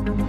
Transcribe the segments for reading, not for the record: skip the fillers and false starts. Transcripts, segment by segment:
Tidak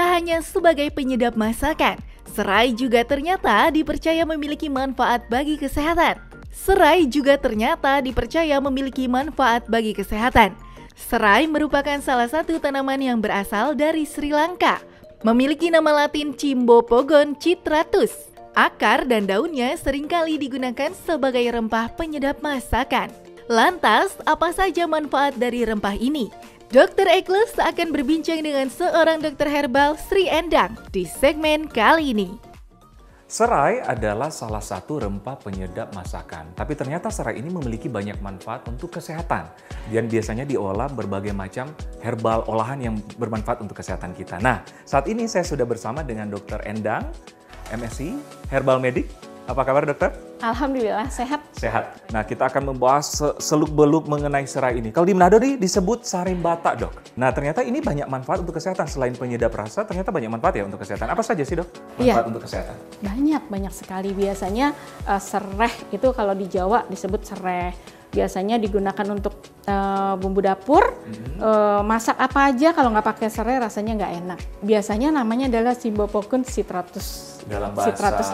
hanya sebagai penyedap masakan, serai juga ternyata dipercaya memiliki manfaat bagi kesehatan. Serai juga ternyata dipercaya memiliki manfaat bagi kesehatan. Serai merupakan salah satu tanaman yang berasal dari Sri Lanka. Memiliki nama latin Cimbopogon citratus. Akar dan daunnya seringkali digunakan sebagai rempah penyedap masakan. Lantas, apa saja manfaat dari rempah ini? Dr. Eggles akan berbincang dengan seorang dokter herbal Sri Endang di segmen kali ini. Serai adalah salah satu rempah penyedap masakan, tapi ternyata serai ini memiliki banyak manfaat untuk kesehatan dan biasanya diolah berbagai macam herbal olahan yang bermanfaat untuk kesehatan kita. Nah, saat ini saya sudah bersama dengan Dr. Endang, MSc, Herbal Medik. Apa kabar, dokter? Alhamdulillah, sehat. Sehat. Nah, kita akan membahas seluk-beluk mengenai serai ini. Kalau di Manado disebut sarimbata, dok. Nah, ternyata ini banyak manfaat untuk kesehatan. Selain penyedap rasa, ternyata banyak manfaat ya untuk kesehatan. Apa saja sih, dok? Manfaat untuk kesehatan? Banyak sekali. Biasanya sereh itu kalau di Jawa disebut sereh. Biasanya digunakan untuk bumbu dapur, masak apa aja kalau nggak pakai serai rasanya nggak enak. Biasanya namanya adalah Cimbopogon citratus. Dalam bahasa citratus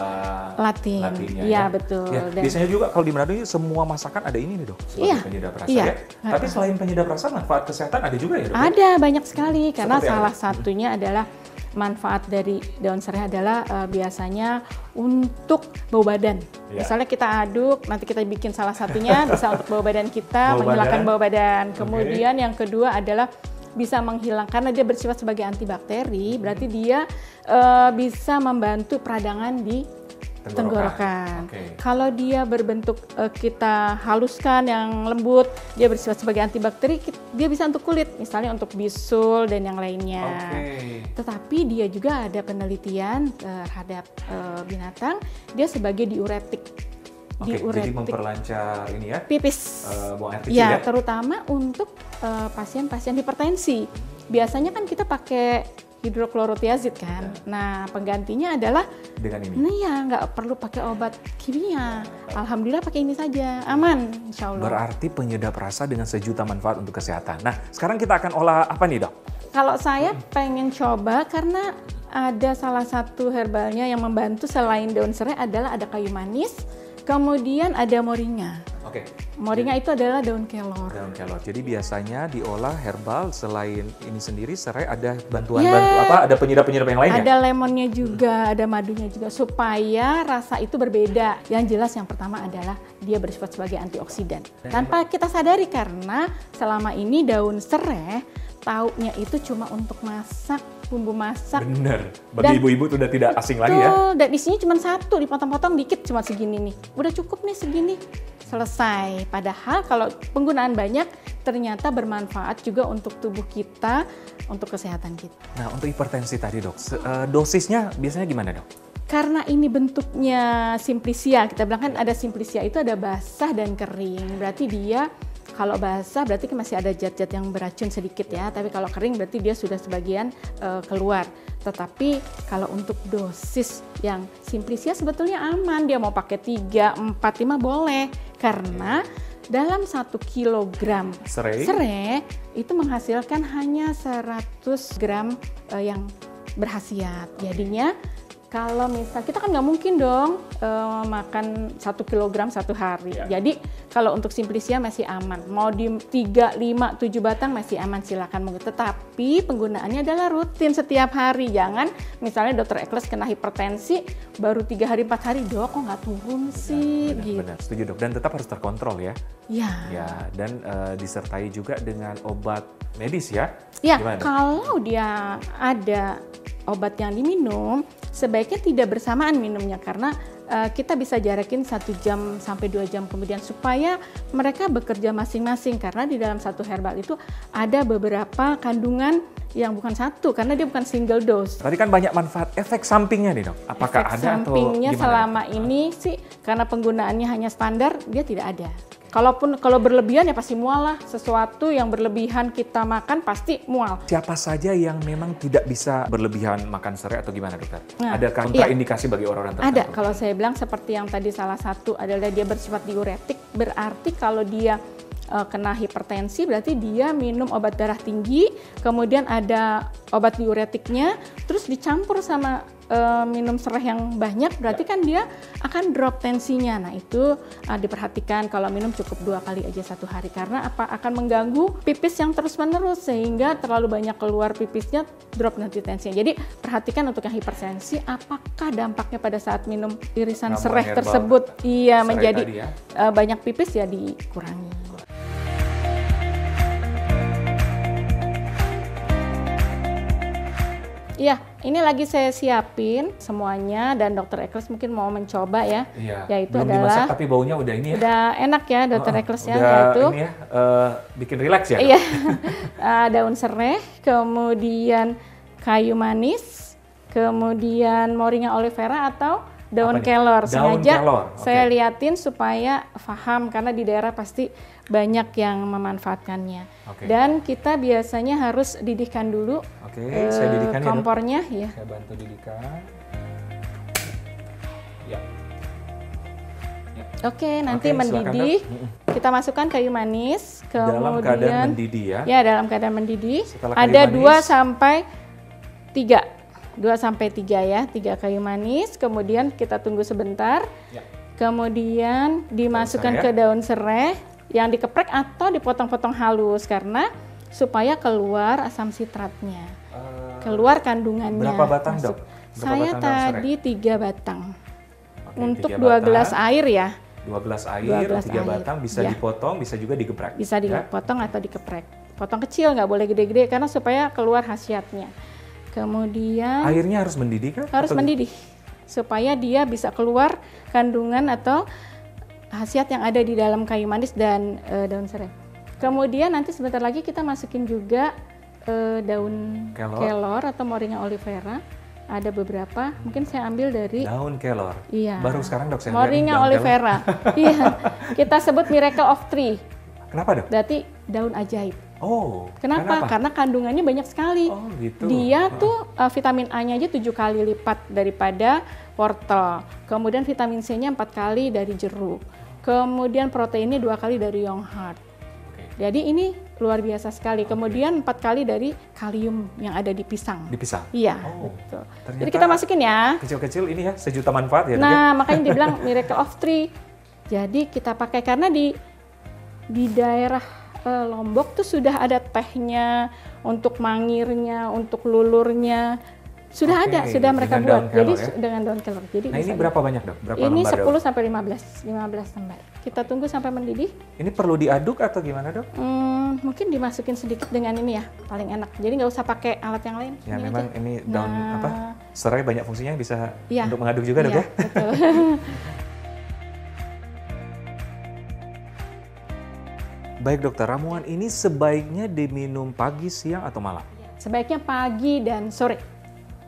Latinnya ya, betul. Ya, biasanya juga kalau di Manado ini semua masakan ada ini nih, dok, sebagai penyedap rasa ya. Tapi selain penyedap rasa, manfaat kesehatan ada juga ya, dok? Ada banyak sekali karena Seperti salah satunya adalah manfaat dari daun serai adalah biasanya untuk bau badan. Misalnya kita aduk, nanti kita bikin salah satunya bisa untuk bau badan kita, menghilangkan bau badan. Kemudian yang kedua adalah bisa menghilangkan, karena dia bersifat sebagai antibakteri, berarti dia bisa membantu peradangan di tenggorokan. Kalau dia berbentuk kita haluskan yang lembut, dia bersifat sebagai antibakteri, dia bisa untuk kulit, misalnya untuk bisul dan yang lainnya. Tetapi dia juga ada penelitian terhadap binatang, dia sebagai diuretik. Jadi memperlancar ini ya, pipis, buang air kecil ya, terutama untuk pasien-pasien hipertensi. Biasanya kan kita pakai hidroklorotiazid kan. Nah, penggantinya adalah dengan ini. Nah ya, nggak perlu pakai obat kimia. Alhamdulillah pakai ini saja, aman, insya Allah. Berarti penyedap rasa dengan sejuta manfaat untuk kesehatan. Nah, sekarang kita akan olah apa nih, dok? Kalau saya pengen coba karena ada salah satu herbalnya yang membantu selain daun serai adalah ada kayu manis, kemudian ada moringa. Moringa itu adalah daun kelor. Daun kelor. Jadi biasanya diolah herbal selain ini sendiri serai ada ada penyedap-penyedap yang lainnya? Ada lemonnya juga, ada madunya juga supaya rasa itu berbeda. Yang jelas yang pertama adalah dia bersifat sebagai antioksidan. Tanpa kita sadari karena selama ini daun serai taunya itu cuma untuk masak, bumbu masak. Bener, bagi ibu-ibu sudah tidak asing lagi ya. Dan isinya cuma satu, dipotong-potong dikit cuma segini nih. Udah cukup nih segini, selesai. Padahal kalau penggunaan banyak ternyata bermanfaat juga untuk tubuh kita, untuk kesehatan kita. Nah, untuk hipertensi tadi, dok, dosisnya biasanya gimana, dok? Karena ini bentuknya simplicia, kita bilang kan ada simplicia itu ada basah dan kering. Berarti dia kalau basah berarti masih ada zat-zat yang beracun sedikit ya, tapi kalau kering berarti dia sudah sebagian keluar. Tetapi kalau untuk dosis yang simplicia sebetulnya aman, dia mau pakai 3, 4, 5 boleh. Karena dalam 1 kilogram serai itu menghasilkan hanya 100 gram yang berkhasiat. Jadinya kalau misal kita kan nggak mungkin dong makan 1 kilogram 1 hari. Jadi kalau untuk simplicia masih aman. Mau di 3, 5, 7 batang masih aman, silakan. Tetapi penggunaannya adalah rutin setiap hari. Jangan misalnya dokter Eggles kena hipertensi baru 3 hari 4 hari, dok kok nggak turun sih? Benar, setuju, dok. Dan tetap harus terkontrol ya. Ya, dan disertai juga dengan obat medis ya. Ya, kalau dia ada obat yang diminum, sebaiknya tidak bersamaan minumnya karena kita bisa jarakin 1 jam sampai 2 jam kemudian supaya mereka bekerja masing-masing, karena di dalam satu herbal itu ada beberapa kandungan yang bukan satu karena dia bukan single dose. Tadi kan banyak manfaat, efek sampingnya nih, dok. Apakah efek ada atau sampingnya gimana? Selama ini sih karena penggunaannya hanya standar, dia tidak ada. Kalau berlebihan ya pasti mual lah. Sesuatu yang berlebihan kita makan pasti mual. Siapa saja yang memang tidak bisa berlebihan makan serai atau gimana dokter? Nah, ada kontraindikasi bagi orang-orang tertentu? Ada, kalau saya bilang seperti yang tadi salah satu adalah dia bersifat diuretik, berarti kalau dia kena hipertensi berarti dia minum obat darah tinggi, kemudian ada obat diuretiknya, terus dicampur sama minum serai yang banyak, berarti kan dia akan drop tensinya. Nah itu diperhatikan kalau minum cukup 2 kali aja 1 hari, karena apa? Akan mengganggu pipis yang terus-menerus sehingga terlalu banyak keluar pipisnya, drop nanti tensinya. Jadi perhatikan untuk yang hipertensi, apakah dampaknya pada saat minum irisan serai tersebut menjadi banyak pipis, ya dikurangi. Iya, ini lagi saya siapin semuanya dan Dokter Eccles mungkin mau mencoba ya. Iya. Yaitu belum adalah dimasak tapi baunya udah ini ya. Udah enak ya Dokter Eccles ya, udah yaitu ini ya, bikin rileks ya. Iya. Daun serai, kemudian kayu manis, kemudian moringa olivera atau daun kelor. Sengaja saya liatin supaya paham, karena di daerah pasti banyak yang memanfaatkannya. Dan kita biasanya harus didihkan dulu saya didihkan kompornya ya. Saya bantu didihkan. Ya. Oke, nanti mendidih. Kita masukkan kayu manis, kemudian dalam keadaan mendidih ya. Ya, dalam keadaan mendidih. Ada 2 sampai 3 ya, 3 kayu manis, kemudian kita tunggu sebentar. Ya. Kemudian dimasukkan ke daun serai yang dikeprek atau dipotong-potong halus, karena supaya keluar asam sitratnya, keluar kandungannya. Berapa batang dok? Saya tadi 3 batang. Untuk 2 gelas air ya. 2 gelas air, 3 batang, bisa dipotong, bisa juga digeprek. Bisa dipotong atau dikeprek. Potong kecil, nggak boleh gede-gede, karena supaya keluar khasiatnya. Kemudian airnya harus mendidih kan? Harus mendidih, supaya dia bisa keluar kandungan atau khasiat yang ada di dalam kayu manis dan daun serai. Kemudian nanti sebentar lagi kita masukin juga daun kelor atau moringa olivera. Ada beberapa, mungkin saya ambil dari daun kelor. Iya. Baru sekarang dok saya moringa olivera. Iya. Kita sebut miracle of tree. Kenapa dok? Berarti daun ajaib. Oh. Kenapa? Karena kandungannya banyak sekali. Oh gitu. Dia tuh vitamin A-nya aja 7 kali lipat daripada wortel. Kemudian vitamin C-nya 4 kali dari jeruk. Kemudian proteinnya 2 kali dari yonghurt. Jadi ini luar biasa sekali. Kemudian 4 kali dari kalium yang ada di pisang. Di pisang? Iya, betul. Jadi kita masukin ya. Kecil-kecil ini ya, sejuta manfaat ya. Nah, makanya dibilang miracle of tree. Jadi kita pakai karena di daerah Lombok tuh sudah ada tehnya, untuk mangirnya, untuk lulurnya. Sudah ada, sudah mereka buat. Jadi dengan daun kelor. Jadi nah ini berapa banyak dok? Berapa ini lembar, 10 dok? sampai 15 lembar. Kita tunggu sampai mendidih. Ini perlu diaduk atau gimana dok? Mungkin dimasukin sedikit dengan ini ya, paling enak. Jadi nggak usah pakai alat yang lain. Ya memang aja. Ini daun serai banyak fungsinya, bisa untuk mengaduk juga dok ya? Betul. Baik dokter, ramuan ini sebaiknya diminum pagi, siang, atau malam? Sebaiknya pagi dan sore.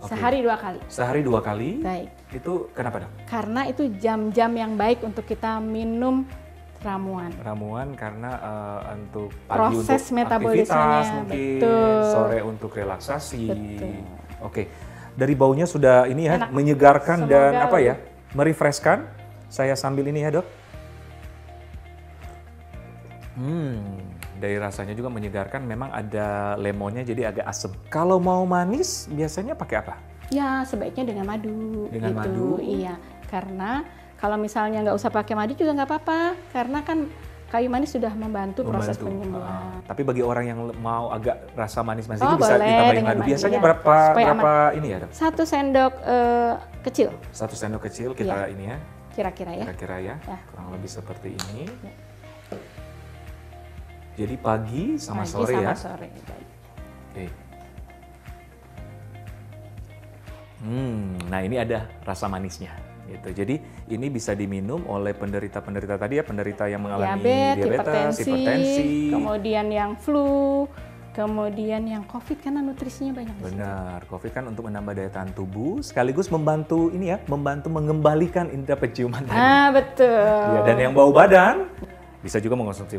Sehari 2 kali. Sehari 2 kali? Baik. Itu kenapa dok? Karena itu jam-jam yang baik untuk kita minum ramuan. Ramuan karena untuk pagi proses untuk metabolismenya, aktivitas mungkin, betul. Sore untuk relaksasi. Betul. Oke, dari baunya sudah ini ya, enak. Menyegarkan. Semoga dan apa ya, merefreshkan. Saya sambil ini ya dok. Dari rasanya juga menyegarkan, memang ada lemonnya jadi agak asam. Kalau mau manis biasanya pakai apa? Ya sebaiknya dengan madu. Dengan gitu. madu? Iya, karena kalau misalnya nggak usah pakai madu juga nggak apa-apa, karena kan kayu manis sudah membantu proses penyembuhan. Tapi bagi orang yang mau agak rasa manis-manis bisa ditambahin madu. Biasanya ya. berapa ini ya dok? 1 sendok kecil. 1 sendok kecil kita ini ya. Kira-kira ya. Kira-kira ya. Kurang lebih seperti ini. Ya. Jadi pagi sama sore ya? Sore. Oke. Nah ini ada rasa manisnya. Gitu. Jadi ini bisa diminum oleh penderita-penderita tadi ya, penderita yang mengalami diabetes, hipertensi, kemudian yang flu, kemudian yang COVID karena nutrisinya banyak. Benar, COVID kan untuk menambah daya tahan tubuh, sekaligus membantu ini ya, membantu mengembalikan indera penciuman tadi. Betul. Ya, dan yang bau badan, bisa juga mengkonsumsi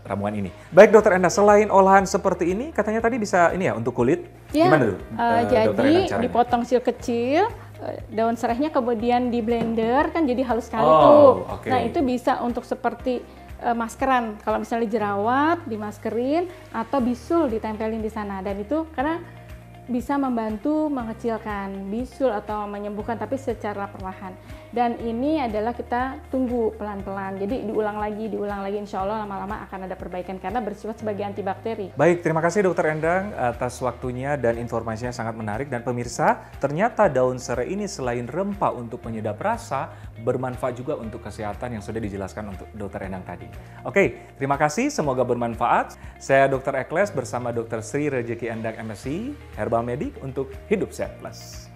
ramuan ini. Baik Dokter Endang, selain olahan seperti ini, katanya tadi bisa ini ya untuk kulit. Ya, gimana tuh? Dokter Endang, jadi caranya? dipotong kecil-kecil, daun serainya kemudian di blender kan jadi halus sekali Oh, tuh. oke. Nah itu bisa untuk seperti maskeran, kalau misalnya jerawat dimaskerin atau bisul ditempelin di sana, dan itu karena bisa membantu mengecilkan bisul atau menyembuhkan tapi secara perlahan. Dan ini adalah kita tunggu pelan-pelan. Jadi diulang lagi, insya Allah lama-lama akan ada perbaikan karena bersifat sebagai antibakteri. Baik, terima kasih Dokter Endang atas waktunya dan informasinya sangat menarik. Dan pemirsa, ternyata daun serai ini selain rempah untuk penyedap rasa, bermanfaat juga untuk kesehatan yang sudah dijelaskan untuk Dokter Endang tadi. Oke, terima kasih, semoga bermanfaat. Saya Dr. Ekles bersama Dr. Sri Rejeki Endang MSc, Herbal Medik untuk Hidup Sehat Plus.